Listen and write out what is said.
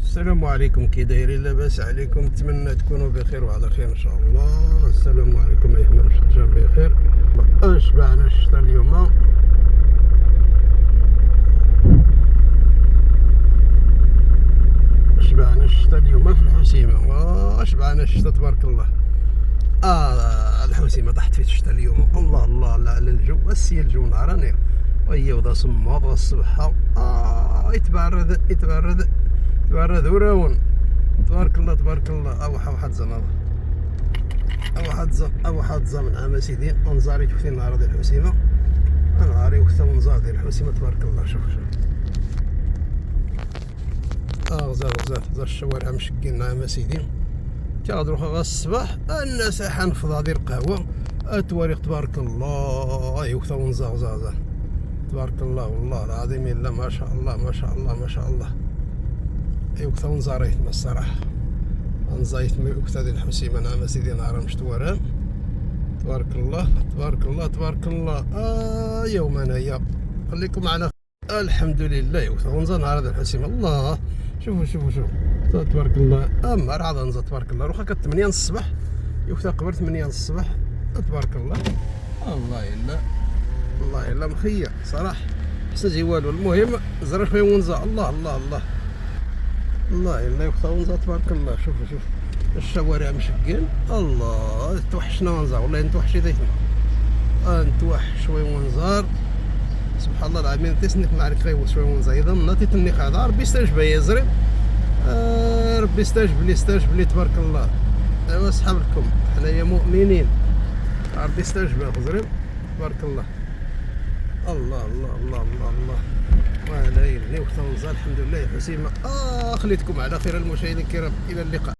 السلام عليكم، كي دايرين؟ لاباس عليكم؟ نتمنى تكونوا بخير وعلى خير ان شاء الله. السلام عليكم ايها المشاهدين، بخير. شبعنا الشتا اليوم، شبعنا الشتا اليوم في الحسيمه. شبعنا الشتا تبارك الله. الحسيمه طاحت فيه الشتا اليوم. الله الله لا على الجو، السي الجو نهاراني وهي ودا صماط الصبحه. يتبرد وراون. تبارك الله تبارك الله. واحد زنابه، واحد زمن عام سيدي. انزاري شفتي النهار ديال الحسيمه، نهاري وقت ونزار ديال الحسيمه تبارك الله. شوف غزال الشوارع مشكين عام سيدي. تهضروا غا الصباح الناس حنفض ديال القهوه. التواريخ تبارك الله. وقت ونزار تبارك الله والله العظيم. الا ما شاء الله ما شاء الله ما شاء الله. وقت ونزاريت ما الصراحه نزايت وقت هذه الحسيمه نعم سيدي. نهار مشتوران تبارك الله تبارك الله تبارك الله. يوم انايا خليكم على الحمد لله. وقت ونزا نهار هذه الحسيمه. الله شوفوا تبارك الله. راه عاد نزا تبارك الله. روحا كانت 8 الصباح، وقت قبل 8 الصباح تبارك الله. الله الا مخير صراحه حسن والو. المهم زرا شويه ونزا. الله الا وقت ونزا تبارك الله. شوف الشوارع مشقين. الله توحشنا ونزار والله. نتوحش ديتنا نتوحش شويه ونزار. سبحان الله العظيم. تسنك معرك غير شويه ونزار. اذا مناطي تني هذا ربي يستجب يا زريب. ربي يستجب لي تبارك الله. ايوا صحاب لكم حنايا مؤمنين. ربي يستجب يا زريب تبارك الله. الله وعلى يلي وقت ونزار الحمد لله. حسيمه خليتكم على خير المشاهدين الكرام. الى اللقاء.